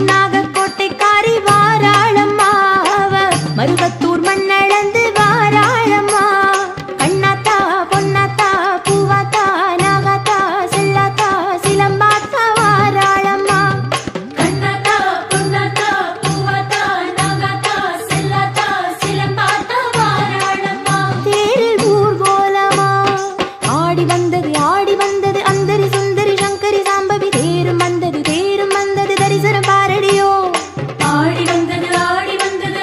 சென்னாக கோட்டைக்காரி வாராளம்மா மருவத்தூர் மண்ணளந்து வாராளம்மா கண்ணாத்தா பொன்னாத்தா பூவாத்தா நாகாத்தா செல்லாத்தா சிலம்பாத்தா வாராளம்மா கண்ணாத்தா பொன்னாத்தா பூவாத்தா நாகாத்தா செல்லாத்தா சிலம்பாத்தா வாராளம்மா தேரில் ஊர்கோலமா ஆடி வந்தது அந்தரி சுந்தரி சங்கரி சாம்பவி தேரும் வந்தது தரிசனம் பாரடியோ ஆடி வந்தது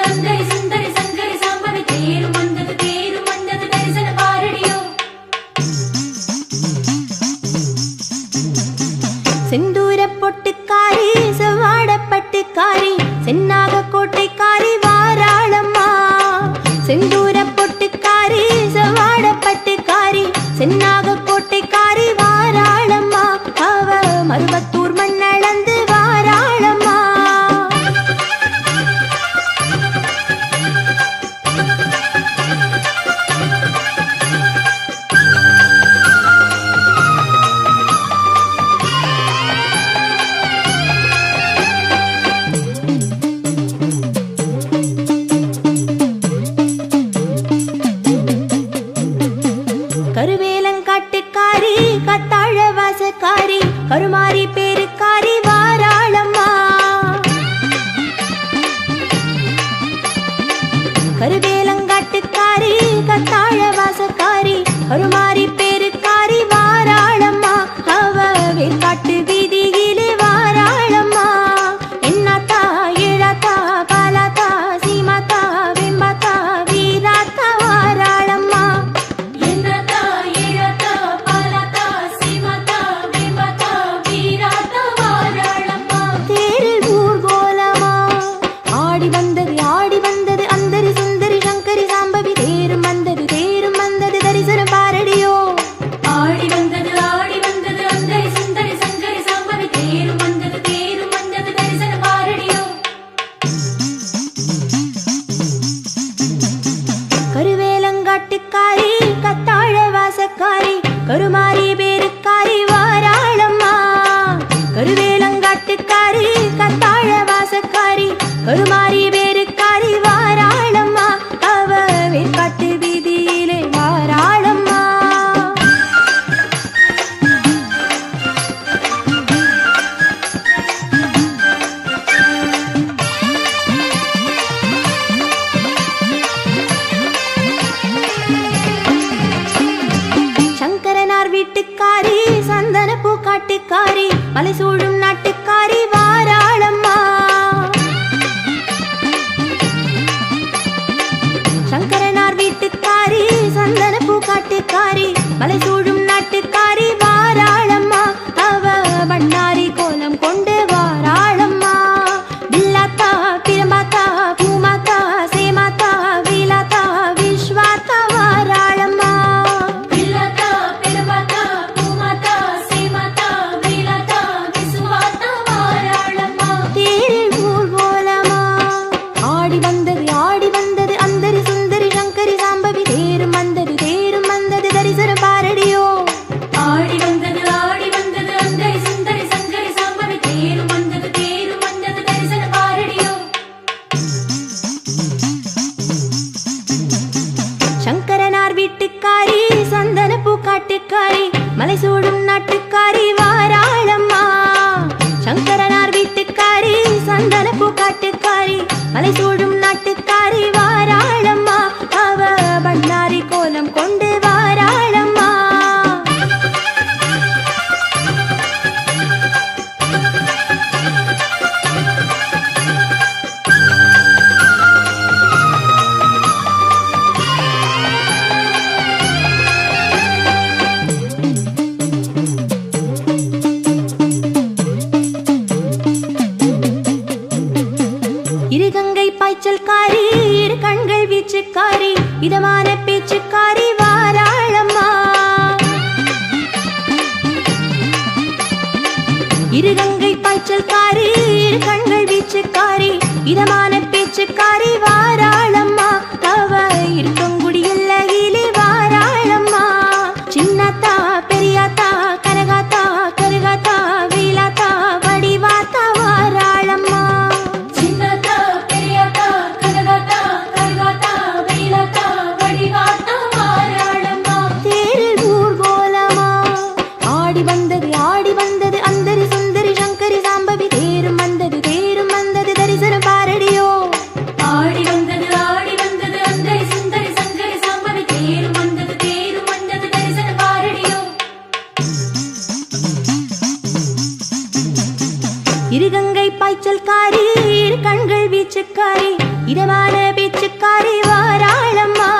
அந்தரி சுந்தரி சங்கரி சாம்பவி தேரும் வந்தது தரிசனம் பாரடியோ செந்தூர பொட்டுக்காரி செவ்வாட பட்டுக்காரி சென்னாக கோட்டைக்காரி வாராளம்மா செந்தூர பொட்டுக்காரி செவ்வாட பட்டுக்காரி சென்னாக கோட்டைக்காரி வாராளம்மா அவ மருவத்தூர் மண்ணளந்து வாராளம்மா கருவேலங்காட்டுக்காரி கத்தாழ வாசக்காரி கருமாரி பேருக்காரி வாராளம்மா கருவேலங்காட்டுக்காரி கத்தாழ வாசக்காரி கருமாரி பேருக்காரி வாராளம்மா அவ வேற்காட்டு வீதியிலே வாராளம்மா என்னாத்தா ஏழாத்தா பாலாத்தா சீமாத்தா வெம்பாத்தா வீராத்தா வாராளம்மா என்னத்தா ஏழத்தா பாலாத்தா சீமாத்தா வேம்பாத்தா வீராத்தா வாராளம்மா தேரில் ஊர்கோலமா ஆடி வந்தது அந்தரி சுந்தரி சங்கரி சாம்பவி தேரும் வந்தது தரிசனம் பாரடியோ ஆடி வந்தது அந்தரி சுந்தரி சங்கரி சாம்பவி தேரும் வந்தது தரிசனம் பாரடியோ கருவேலங்காட்டுக்காரி கத்தாழ வாசக்காரி கருமாரி பேருக்காரி வாராளம்மா கருவேலங்காட்டுக்காரி கத்தாழ வாசக்காரி கருமாரி பேருக்காரி வாராளம்மா அவ வேற்காட்டு வீதியிலே வாராளம்மா சங்கரனார் வீட்டுக்காரி சந்தன பூக்காட்டுக்காரி மலை சூழும் நாட்டுக்காரி வாராளம்மா சங்கரனார் வீட்டுக்காரி சந்தன பூக்காட்டுக்காரி மலை சூழும் நாட்டுக்காரி வாராளம்மா அவ பண்ணாரி கோலம் கொண்டு வாராளம்மா பில்லாத்தா பிரம்பாத்தா பூமாத்தா சேமாத்தா வீலாத்தா விஸ்வாத்தா வாராளம்மா பில்லாத்தா பெருமாத்தா பூமாத்தா சீமாத்தா வீலாத்தா விசுவாத்தா வாராளம்மா தேரில் ஊர்கோலமா ஆடி வந்தது அந்தரி சுந்தரி சங்கரி சாம்பவி தேரும் வந்தது தரிசனம் பாரடியோ ஆடி வந்தது அந்தரி சுந்தரி சங்கரி சாம்பவி தேரும் வந்தது தரிசனம் பாரடியோ சங்கரனார் வீட்டுக்காரி சந்தன பூக்காட்டுக்காரி மலை சூடும் நாட்டுக்காரி வாராளம்மா சங்கரனார் வீட்டுக்காரி சந்தன பூக்காட்டுக்காரி மலை சூடும் நாட்டுக்காரி வாராளம்மா அவ பண்ணாரி கோலம் கொண்டு வாராளம்மா இருகங்கை பாய்ச்சல்காரி இரு கண்கள் வீச்சுக்காரி இதமான பேச்சுக்காரி வாராளம்மா இருகங்கை பாய்ச்சல்காரி இரு கண்கள் வீச்சுக்காரி இதமான பேச்சுக்காரி வாராளம்மா அவ இருக்கங்குடி எல்லையிலே வாராளம்மா சின்னத்தா பெரியாத்தா கரகாத்தா கருகாத்தா வீலாத்தா வடிவாத்தா வாராளம்மா பாய்ச்சல்காரி இரு கண்கள் வீச்சுக்காரி இதமான பேச்சுக்காரி வாராளம்மா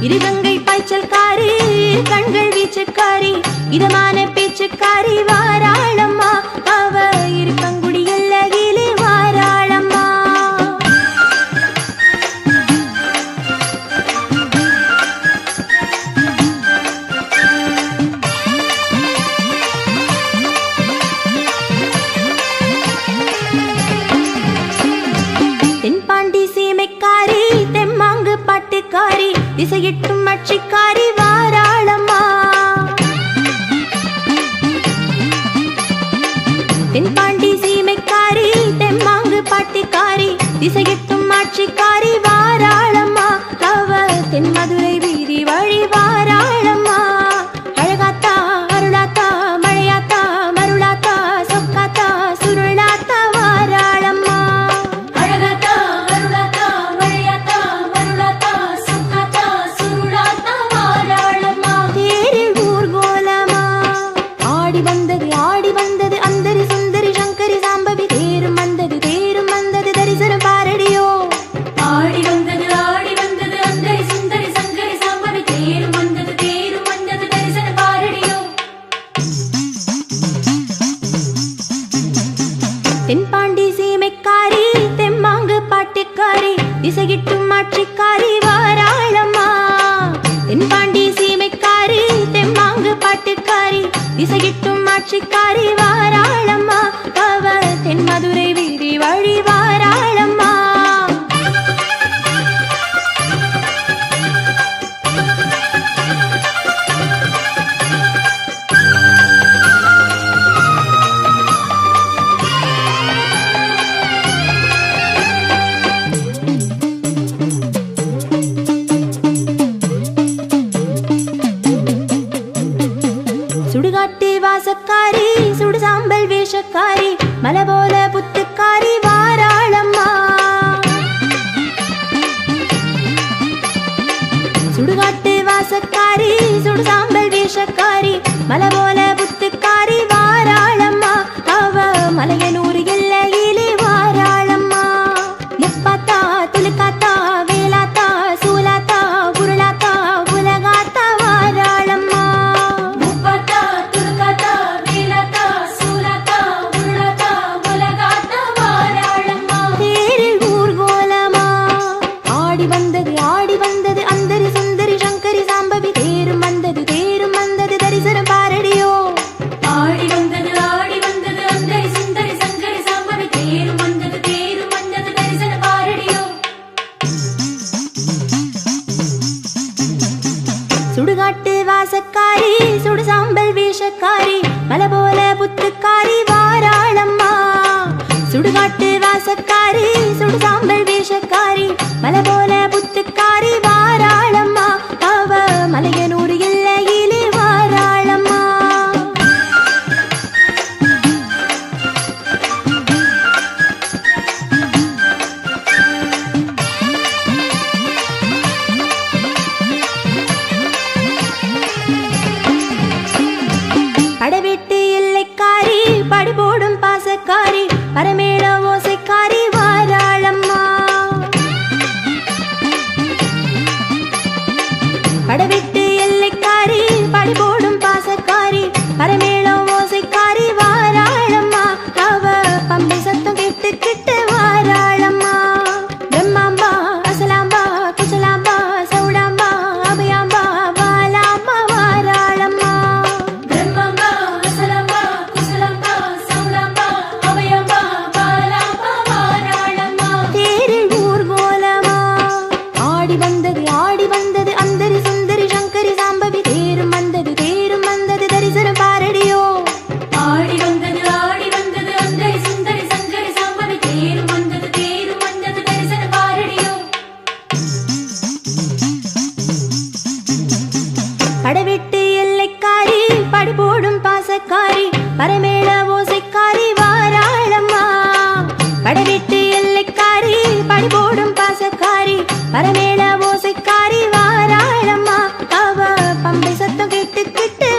இருகங்கை பாய்ச்சல்காரி இரு கண்கள் வீச்சுக்காரி இதமான பேச்சுக்காரி வாராளம்மா அவ இருக்கங்குடி எல்லையிலே வாராளம்மா தென்பாண்டி சீமைக்காரி தெம்மாங்கு பாட்டுக்காரி திசையிட்டும் மட்சிக்காரி வாராளம்மா தென்பாண்டி சீமைக்காரி தெம்மாங்கு பாட்டுக்காரி திசையிட்டும் மாட்சிக்காரி வாராளம்மா அவ தென் மதுரை வீதி வழி வாராளம்மா அழகாத்தா அருளாத்தா மழையாத்தா மருளாத்தா சொக்காத்தா சுருளாத்தா வாராளம்மா அழகாத்தா அருளாத்தா மழையாத்தா மருளாத்தா சொக்காத்தா சுருளாத்தா வாராளம்மா தேரில் ஊர்கோலமா ஆடி வந்தது அந்தரி சுந்தரி சங்கரி சாம்பவி தேரும் வந்தது தரிசனம் பாரடியோ ஆடி வந்தது அந்தரி சுந்தரி சங்கரி சாம்பவி தேரும் வந்தது தரிசனம் பாரடியோ தென்பாண்டி சீமைக்காரி தெம்மாங்கு பாட்டுக்காரி திசையிட்டும் மாட்சிக்காரி வாராளம்மா தென்பாண்டி சீமைக்காரி தெம்மாங்கு பாட்டுக்காரி திசையிட்டும் மாட்சிக்காரி வாராளம்மா அவ தென் மதுரை வீதி வழி வாராளம்மா சுடுகாட்டு வாசக்காரி சுடு சாம்பல் வேஷக்காரி மலை போல புத்துக்காரி வாராளம்மா சுடுகாட்டு வாசக்காரி சுடு சாம்பல் வேஷக்காரி மலை போல புத்துக்காரி வாராளம்மா அவ மலையனூர் எல்லையிலே வாராளம்மா முப்பாத்தா துலுக்காத்தா வேலாத்தா சூலாத்தா புருளாத்தா உலகாத்தா வாராளம்மா முப்பாத்தா துலுக்காத்தா வேலாத்தா சூலாத்தா புருளாத்தா உலகாத்தா வாராளம்மா தேரில் ஊர்கோலமா ஆடி வந்தது அந்தரி சுந்தரி சங்கரி சாம்பவி தேரும் வந்தது தரிசனம் பாரடியோ ஆடி வந்தது அந்தரி சுந்தரி சங்கரி சாம்பவி தேரும் வந்தது தரிசனம் பாரடியோ சுடுகாட்டு வாசக்காரி சுடு சாம்பல் வேஷக்காரி மலை போல புத்துக்காரி வாராளம்மா சுடுகாட்டு வாசக்காரி சுடு சாம்பல் வேஷக்காரி மலை போல புத்துக்காரி வாராளம்மா அவ மலையனூர் எல்லையிலே வாராளம்மா படவெட்டு எல்லைக்காரி படுபோடும் பாசக்காரி பரமேள ஓசைக்காரி வாராளம்மா படவெட்டு எல்லைக்காரி படுபோடும் பாசக்காரி பரமேள ஓசைக்காரி வாராளம்மா அவ பம்பை சத்தம் கேட்டு வாராளம்மா பிரம்மாம்பா அசலாம்பா குசலாம்பா சௌடாம்பா அபயாம்பா வாலாம்பா வாராளம்மா பிரம்மம்பா அசலம்பா குசலம்பா சௌலம்பா அபயம்பா பாலம்பா வாராளம்மா தேரில் ஊர்கோலமா ஆடி வந்தது அந்தரி சுந்தரி சங்கரி சாம்பவி தேரும் வந்தது தரிசனம் பாரடியோ ஆடி வந்தது அந்தரி சுந்தரி சங்கரி சாம்பவி தேரும் வந்தது தரிசனம் பாரடியோ படவெட்டு எல்லைக்காரி படுபோடும் பாசக்காரி பரமேள ஓசைக்காரி வாராளம்மா படவெட்டு எல்லைக்காரி படுபோடும் பாசக்காரி பரமேள ஓசைக்காரி வாராளம்மா அவ பம்பை சத்தம் கேட்டு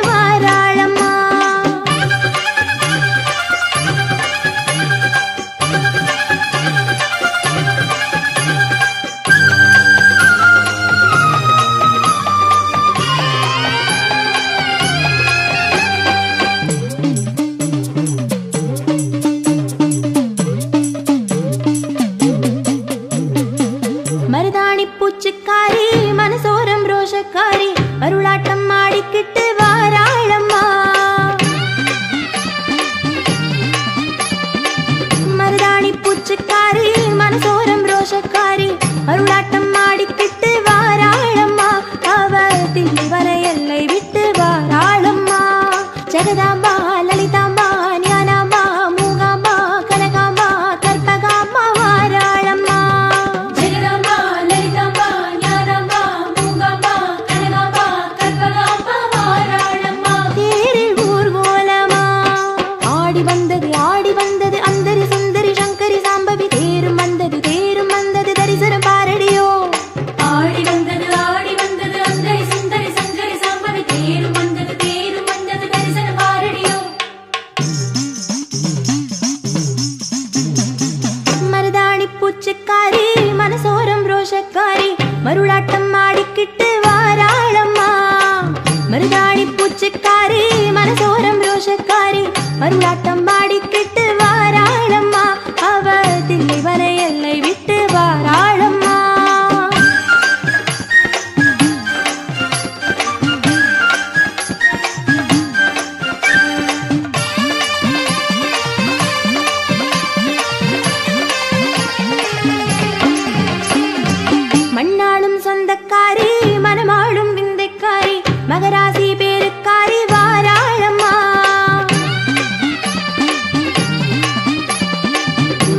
வாராளம்மா பூச்சிக்காரி மனசோரம் ரோஷக்காரி மருளாட்டம் ஆடிக்கிட்டு வாராளம்மா மருதாணி பூச்சிக்காரி மனசோரம் ரோஷக்காரி மருளாட்டம் ஆடிக்கிட்டு வாராளம்மா அவ தில்லை வரை எல்லை விட்டு வாராளம்மா மண்ணாளும் சொந்தக்காரி மனமாளும் விந்தைக்காரி மகராசி பேருக்காரி வாராளம்மா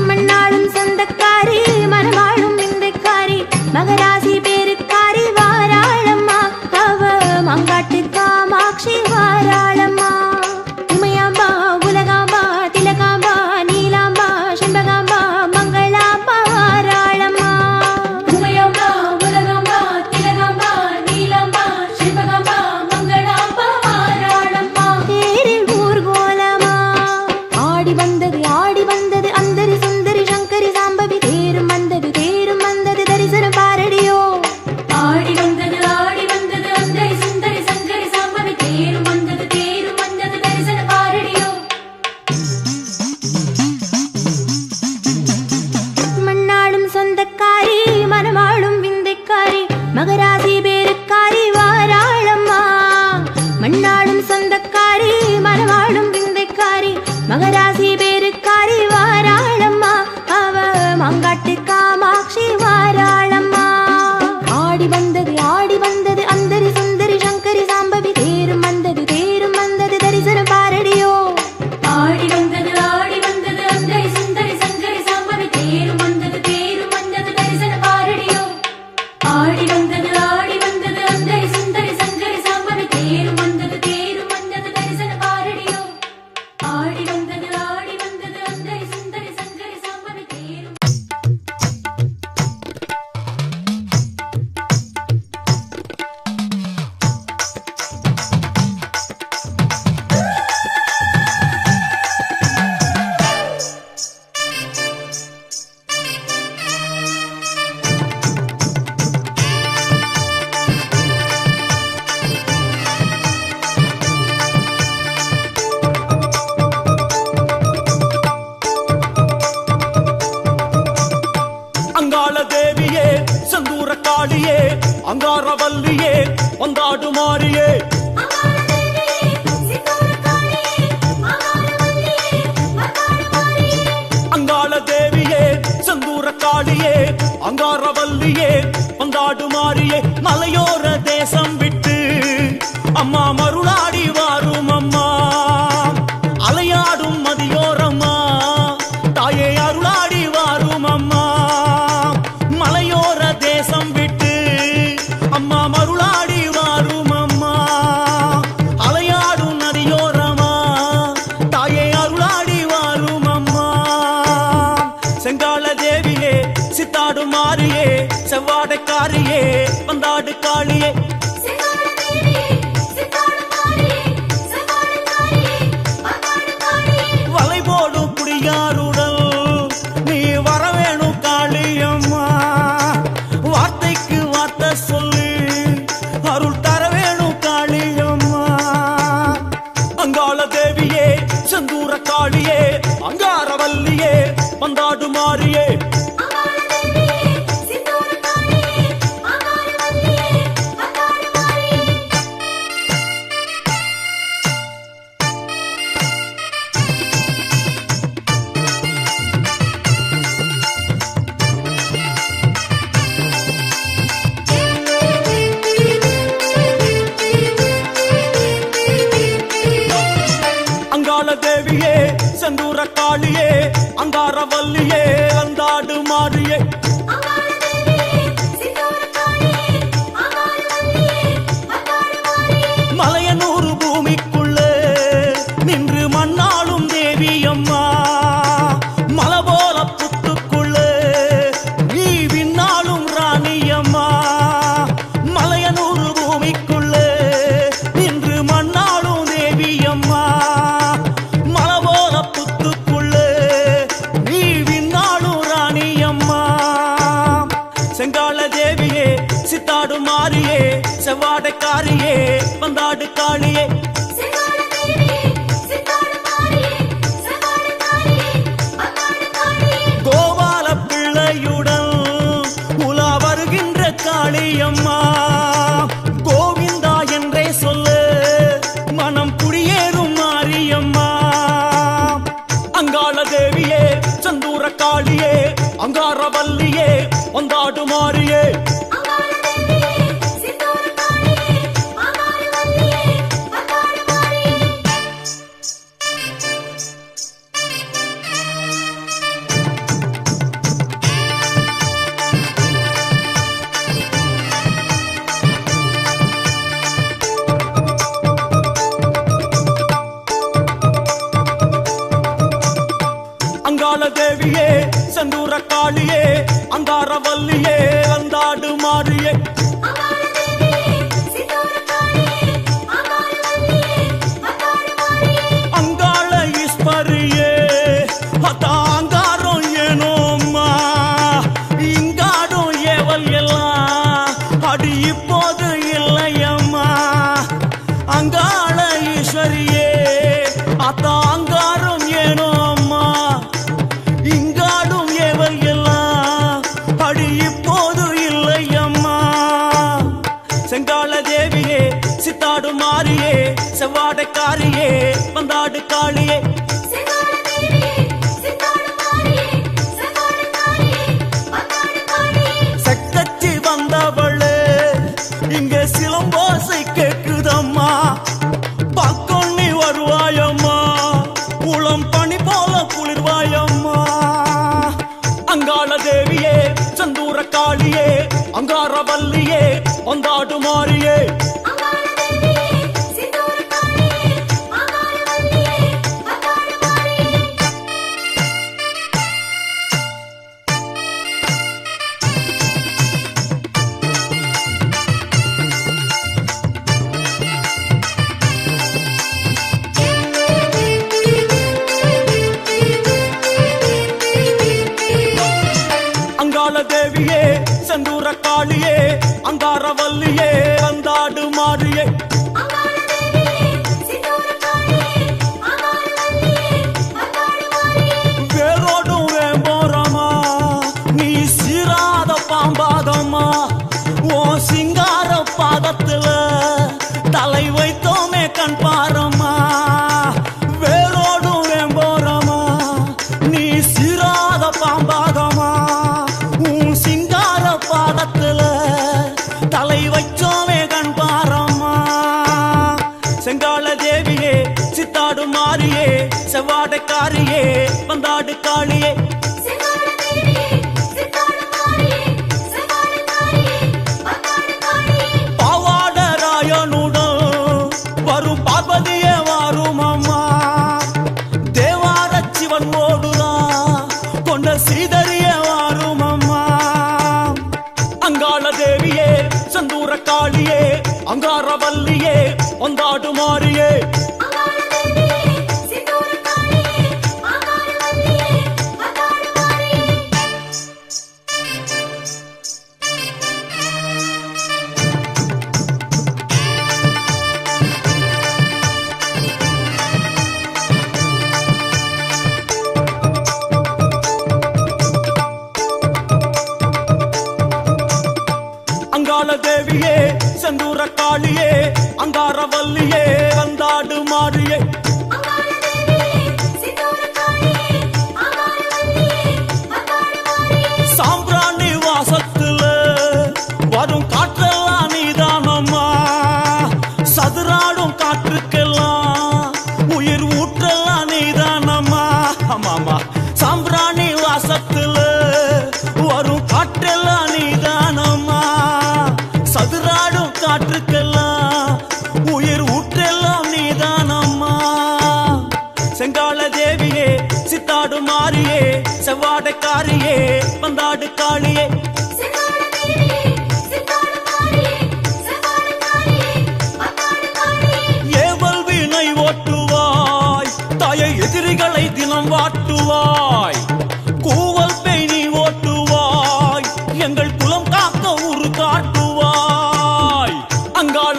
மண்ணாளும் சொந்தக்காரி மனமாளும் விந்தைக்காரி மகராசி பேருக்காரி வாராளம்மா அவ மங்காட்டு காமாட்சி வாராளம்மா உமையாம்பா உலகாம்பா திலகாம்பா நீலாம்பா செண்பகாம்பா மங்களாம்பா வாராளம்மா உமையம்பா உலகம்பா திலகம்பா நீலம்பா சிவகம்பா மங்களாம்பா வாராளம்மா தேரில் ஊர்கோலமா ஆடி வந்தது அந்தரி சுந்தரி சங்கரி சாம்பவி தேரும் வந்தது தரிசனம் பாரடியோ ஆடி வந்தது அந்தரி சுந்தரி சங்கரி சாம்பவி தேரும் வந்தது தரிசன பாரடியோ மண்ணாளும் சொந்தக்காரி மனமாளும் விந்தைக்காரி மகராசி பேருக்காரி வாராளம்மா மண்ணாளும் சொந்தக்காரி மனமாளும் விந்தைக்காரி மகராசி பேருக்காரி வாராளம்மா அவ மங்காட்டு காமாட்சி வாராளம்மா ஆடி வந்தது அந்தரி சுந்தரி சங்கரி சாம்பவி தேரும் வந்தது தரிசனம் பாரடியோ ஆடி வந்தது அந்தரி சுந்தரி சங்கரி சாம்பவி தேரும் வந்தது தரிசன பாரடியோ ஆடி வந்தது அந்தரி சுந்தரி சங்கரி சாம்பவி தேரும் வந்தது தரிசன பாரடியோ ஆடி வந்தது அந்தரி சுந்தரி சங்கரி சாம்பவி தேரும் அங்காள தேவியே செந்தூர காளியே அங்காரவல்லியே வந்தாடு மாறியே அங்காள தேவியே செந்தூர காளியே அங்காரவல்லியே வந்தாடு மாறியே மலையோர தேசம் விட்டு அம்மா மருளாடி வாரும் அம்மா அலையாடும் மதியோரம்மா தாயே அருளாடி வாரும் அம்மா மலையோர தேசம் விட்டு அம்மா மருளாடி வாரும் அம்மா அலையாடும் நதியோரமா தாயே அருளாடி வாரும் அம்மா செங்கால தேவியே சித்தாடு மாறியே செவ்வாடைக்காரியே வந்தாடு காளியே வலை போடும் குடியாருடல் நீ வரவேணும் காளியம்மா வார்த்தைக்கு வார்த்தை சொல்லி அருள் தர வேணும் காளியம்மா அங்காள தேவியே செந்தூர காளியே அங்காரவல்லியே வந்தாடு மாறியே அங்காள தேவியே செந்தூர காளியே அங்காரவல்லியே வந்தாடு மாறியே மலையனூறு பூமிக்குள்ளே நின்று மண்ணாளும் தேவி அம்மா மலை போல புத்துக்குள்ளே நீ விண்ணாளும் ராணி அம்மா மலையனூறு பூமிக்குள்ளே நின்று மண்ணாளும் தேவி அம்மா மலை போல புத்துக்குள்ளே நீ விண்ணாளும் செவ்வாடைக்காரியே வந்தாடு காளியே செங்கால தேவியே சித்தாட மாரியே செங்கால காரியே வந்தாடு காளியே கோபால பிள்ளையுடன் உலா வருகின்ற காளியம்மா கோவிந்தா என்றே சொல்லு மனம் குடியேறும் மாரியம்மா அங்காள தேவியே சந்தூர காளியே அங்காரவல்லியே வந்தாடு மாரியே அங்காள தேவியே சித்தாட காளியே அங்காள வல்லியே வந்தாடு மாரியே அங்காள தேவியே சந்தூர காளியே அங்காரவல்லியே வந்தாடு மாரியே அங்காள தேவியே சித்தாட காளியே அங்காள வல்லியே வந்தாடு மாரியே அங்காள ஈஸ்வரியே அத்தாங்காரம் ஏனோம்மா இங்காடும் ஏவல் எல்லாம் அடி இப்போது இல்லையம்மா அங்காள ஈஸ்வரியே அத்தாங்காரம் ஏனோம்மா இங்காடும் ஏவல் எல்லாம் அடி இப்போது இல்லையம்மா செங்கால தேவியே சித்தாடு மாரியே செவ்வாடைக்காரியே வந்தாடு காளியே செங்கால தேவியே சித்தாட மாரியே செங்கால காரியே வந்தாடு காளியே செக்கச்சி வந்தவளே இங்கே சிலம்போசை கேக்குதம்மா பக்கம் நீ வருவாயம்மா உளம் பனி போல குளிர்வாயம்மா அங்காள தேவியே சந்தூர காளியே அங்காரவல்லியே வந்தாடு மாரியே அங்காள தேவியே சித்தாட காளியே அங்காள வல்லியே வந்தாடு மாரியே அங்காள தேவியே சந்தூர காளியே அங்காரவல்லியே வந்தாடு மாரியே அங்காள தேவியே சித்தாட காளியே அங்காள வல்லியே வந்தாடு மாரியே வேரோடும் வேம்போரமா நீ சீராத பாம்பாதம்மா ஓ சிங்கார பாதத்துல தலை வைத்தோமே கண் பாரம்மா வேரோடும் வேம்போரமா நீ சீராத பாம்பாதம்மா உன் சிங்கார பாதத்துல தலை வைச்சோமே கண் பாரம்மா செங்கால தேவியே சித்தாடு மாரியே செவ்வாடைக்காரியே வந்தாடு காளியே செங்கால தேவியே சித்தாட மாரியே செங்கால காரியே வந்தாடு காளியே பாவாடராயனுடன் வரும் பார்வதியே வாரும் அம்மா தேவார சிவன் ஓடுதான் கொண்ட சீதரிய வாரும் அம்மா அங்காள தேவியே சந்தூர காளியே அங்காரவல்லியே வந்தாடு மாரியே அங்காள தேவியே சித்தாட காளியே அங்காள வல்லியே வந்தாடு மாரியே அங்காள தேவியே சந்தூர காளியே அங்காரவல்லியே வந்தாடு மாரியே அங்காள தேவியே சித்தாட காளியே அங்காள வல்லியே வந்தாடு மாரியே சாம்பிராணி வாசத்துல வரும் காற்றெல்லாம் நீதானம்மா சதுராடும் காற்றுக்கெல்லாம் உயிர் ஊற்றெல்லாம் நீதானம்மா ஆமாமா சாம்பிராணி வாசத்துல வரும் காற்றெல்லாம் நீதானம்மா சதுராடும் காற்றுக்கெல்லாம் உயிர் ஊற்றெல்லாம் நீதானம்மா செங்கால தேவியே சித்தாடு மாரியே செவ்வாடைக்காரியே வந்தாடு காளியே செங்கால தேவியே சித்தாட மாரியே செங்கால காரியே வந்தாடு காளியே ஏவல் வீணை ஓட்டுவாய் தாயை எதிரிகளை தினம் வாட்டுவாய் கூவல் பேணி ஓட்டுவாய் எங்கள் குலம் காக்க உரு காட்டுவாய் அங்காள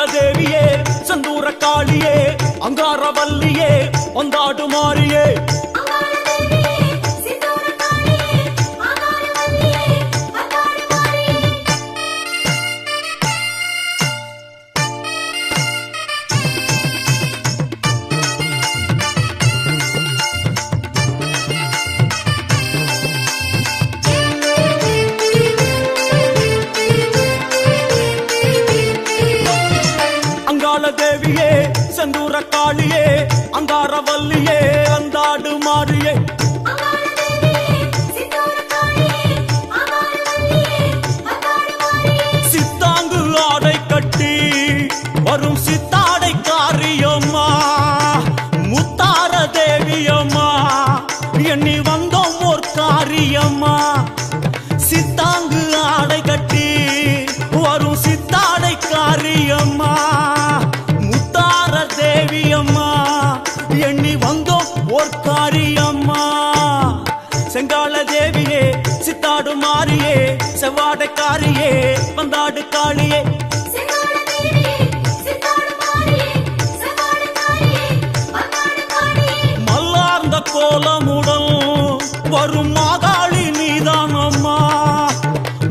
தேவியே செந்தூர காளியே அங்காரவல்லியே வந்தாடு மாறியே சித்தாங்கு ஆடை கட்டி வரும் சித்தாடை காரியம்மா முத்தார தேவியம்மா எண்ணி வந்தோம் ஓர் காரியம்மா சித்தாங்கு ஆடை கட்டி வரும் சித்தாடை காரியம்மா முத்தார தேவியம்மா எண்ணி வந்தோம் ஓர் காரியம்மா செங்கால தேவியே சித்தாடு மாறியே செவ்வாடைக்காரியே வந்தாடு காளியே மல்லார்ந்த கோலமுடன் வரும் மாகாளி நீதானம்மா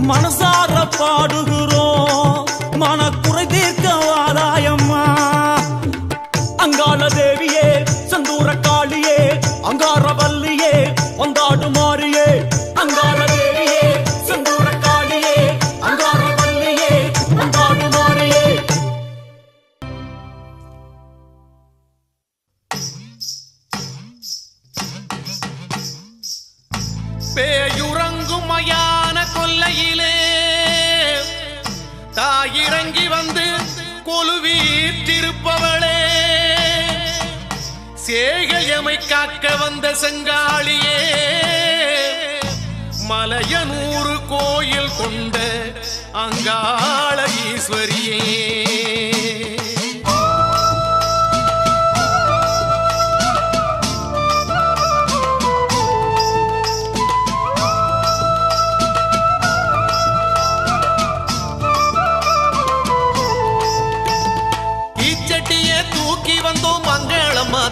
மனசார பாடுகிறோம் மனக்குறை தீர்க்க வாராயம்மா அங்காள தேவியே செந்தூர காளியே அங்காரவல்லியே வந்தாடு மாறியே அங்காள தேவியே செந்தூர காளியே அங்காரவல்லியே வந்தாடு மாறியே பேயுறங்கும் மயான கொல்லையிலே தாயிறங்கி வந்து கொலுவீற்றிருப்பவளே சேகையமை காக்க வந்த செங்காளியே மலையனூறு கோயில் கொண்ட அங்காள ஈஸ்வரியே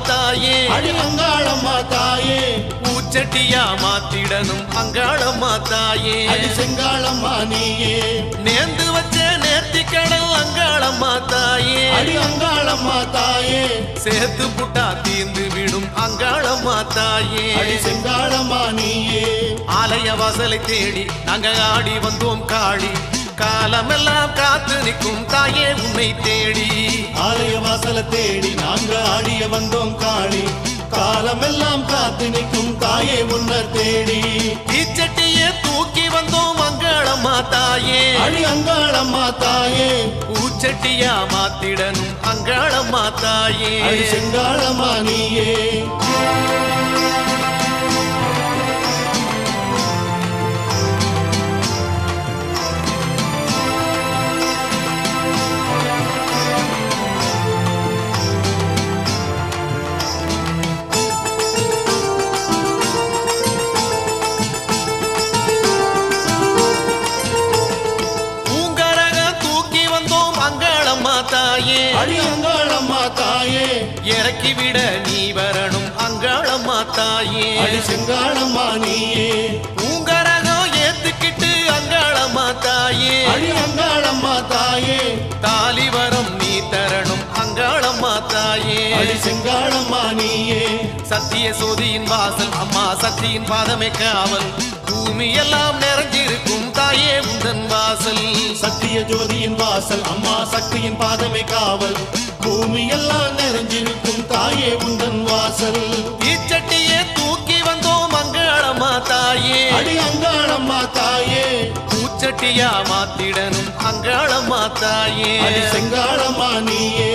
தாயே அடி அங்காளம்மா தாயே பூச்சட்டியா மாத்திடனும் அங்காளம்மா தாயே அடி செங்காளம்மா நீயே நேர்ந்து வச்ச நேர்த்திக்கடல் அங்காளம்மா தாயே அடி அங்காளம்மா தாயே சேர்த்து புட்டா தீர்ந்து விடும் அங்காளம்மா தாயே அடி செங்காளம்மா நீயே ஆலய வாசலை தேடி நாங்க ஆடி வந்தோம் காளி காலமெல்லாம் காத்து நிற்கும் தாயே உன்னை தேடி ஆலய வாசல தேடி நாங்க ஆடிய வந்தோம் காளி காலமெல்லாம் காத்து நிற்கும் தாயே உன்னை தேடி தீச்சட்டியே தூக்கி வந்தோம் அங்காளம்மா தாயே அடி அங்காளம்மா தாயே பூச்சட்டியா மாத்திடனும் அங்காளம்மா தாயே அடி செங்காளம்மா நீயே தாயே அடி அங்காளம்மா தாயே இறக்கி விட நீ வரணும் அங்காளம்மா தாயே அடி செங்காளம்மா நீயே பூங்கரகம் ஏத்துக்கிட்டு அங்காளம்மா தாயே அடி அங்காளம்மா தாயே தாலி வரம் நீ தரணும் அங்காளம்மா தாயே அடி செங்காளம்மா நீயே சத்திய சோதியின் வாசல் அம்மா சக்தியின் பாதமே காவல் பூமி எல்லாம் நிறைஞ்சிருக்கும் தாயே உந்தன் வாசல் சத்திய ஜோதியின் வாசல் அம்மா சக்தியின் பாதமே காவல் பூமி எல்லாம் நிறைஞ்சிருக்கும் தாயே உந்தன் வாசல் தீச்சட்டியே தூக்கி வந்தோம் அங்காளம்மா தாயே அடி அங்காளம்மா தாயே பூச்சட்டியா மாத்திடனும் அங்காளம்மா தாயே அடி செங்காளம்மா நீயே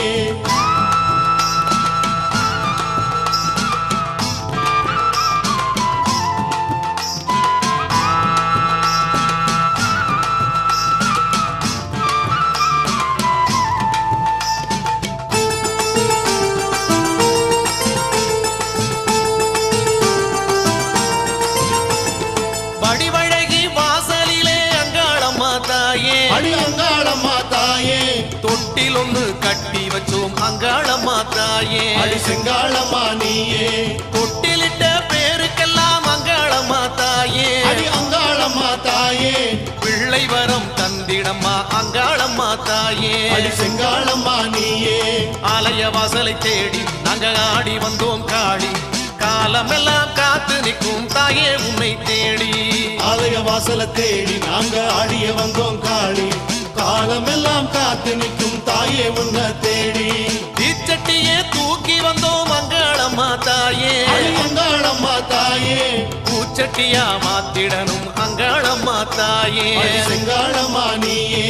அடி அங்காளம்மா தாயே தொட்டில் ஒன்று கட்டி வச்சோம் அங்காளம்மா தாயே அடி செங்காளம்மா நீயே தொட்டிலிட்ட பேருக்கெல்லாம் அங்காளம்மா தாயே அடி அங்காளம்மா தாயே பிள்ளை வரம் தந்திடம்மா அங்காளம்மா தாயே அடி செங்காளம்மா நீயே ஆலய வாசலை தேடி நாங்க ஆடி வந்தோம் காளி காலமெல்லாம் காத்து நிற்கும் தாயே உன்னை தேடி ஆலய வாசல தேடி நாங்க ஆடிய வந்தோம் காளி காலமெல்லாம் காத்து நிற்கும் தாயே உன்னை தேடி தீச்சட்டியே தூக்கி வந்தோம் மங்களம்மா தாயே அங்காளம்மா தாயே பூச்சட்டியா மாத்திடணும் அங்காளம்மா தாயே செங்காளம்மா நீயே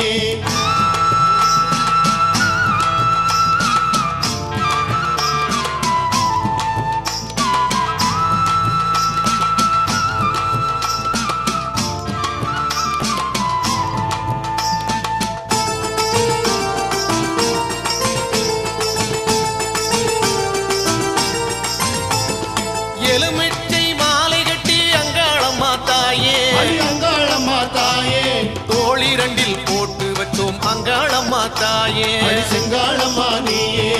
எலுமிச்சை மாலை கட்டி அங்காளம்மா தாயே அங்காளம்மா தாயே தோளிரண்டில் போட்டு வச்சோம் அங்காளம்மா தாயே செங்காளம்மா நீயே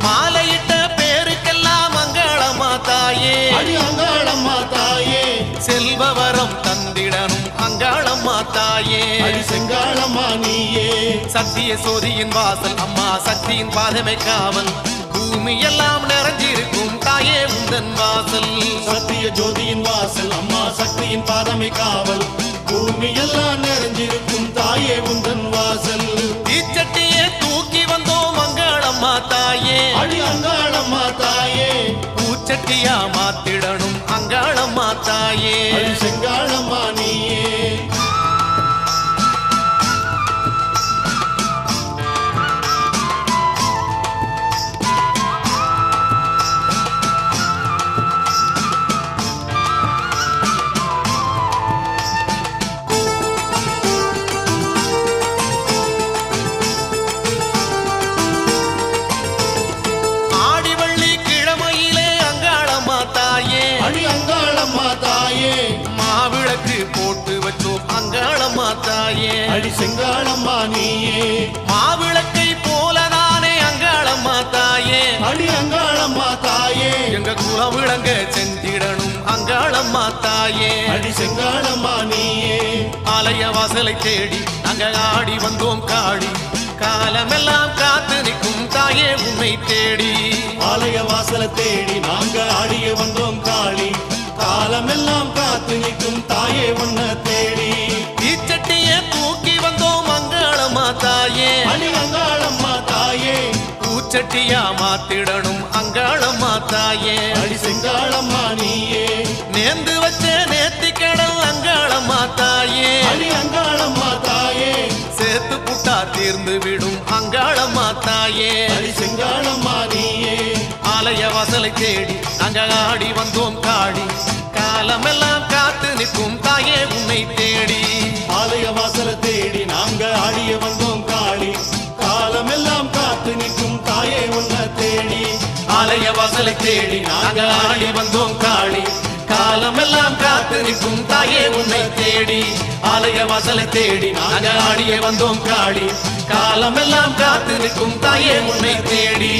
மாலையிட்ட பேருக்கெல்லாம் அங்காளம்மா தாயே அங்காளம்மா தாயே செல்வவரம் தந்திடனும் அங்காளம்மா தாயே செங்காளம்மா நீயே சத்திய சோதியின் வாசல் அம்மா சக்தியின் பாதமை காவல் பூமி எல்லாம் நிறைஞ்சிருக்கும் தாயே உந்தன் வாசல் சத்திய ஜோதியின் வாசல் அம்மா சக்தியின் பாதமை காவல் பூமி எல்லாம் நிறைஞ்சிருக்கும் தாயே உந்தன் வாசல் தீச்சட்டியே தூக்கி வந்தோம் அங்காளம்மா தாயே அங்காளம்மா தாயே பூச்சட்டியா மாத்திடணும் அங்காளம்மா தாயே செங்காளம்மா நீயே அங்காளம்மா தாயே மாவிளக்கு போட்டு வச்சோம் அங்காளம்மா தாயே செங்காளம்மா நீயே மாவிளக்கை போலதானே அங்காளம்மா தாயே அங்காளம்மா தாயே எங்க குலம் விளங்க செஞ்சிடணும் அங்காளம்மா தாயே செங்காளம்மா நீயே ஆலய வாசலை தேடி நாங்க ஆடி வந்தோம் காடி காலமெல்லாம் காத்து நிற்கும் தாயே உன்னை தேடி ஆலய வாசலை தேடி நாங்க ஆடிய வந்தோம் காளி காலமெல்லாம் காத்து நிற்கும் தாயே உன்னை தேடி தீச்சட்டியே தூக்கி வந்தோம் அங்காளம்மா தாயே அங்காளம்மா தாயே பூச்சட்டியா மாத்திடணும் அங்காளம்மா தாயே செங்காளம்மா நீயே நேர்ந்து வச்ச நேர்த்திக்கடல் அங்காளம்மா தாயே அங்காளம்மா தாயே சேர்த்து புட்டா தீர்ந்து விடும் அங்காளம்மா தாயே செங்காளம்மா நீயே ஆலய வாசலை தேடி நாங்க ஆடி வந்தோம் காடி காலமெல்லாம் காத்து நிற்கும் தாயே உன்னை தேடி ஆலய வாசலை தேடி நாங்க ஆடிய வந்தோம் காளி காலமெல்லாம் காத்து நிற்கும் தாயே உன்னை தேடி ஆலய வாசலை தேடி நாங்க ஆடி வந்தோம் காடி காலமெல்லாம் காத்து நிற்கும் தாயே உன்னை தேடி ஆலய வாசலை தேடி நாங்க ஆடிய வந்தோம் காடி காலமெல்லாம் காத்து நிற்கும் தாயே உன்னை தேடி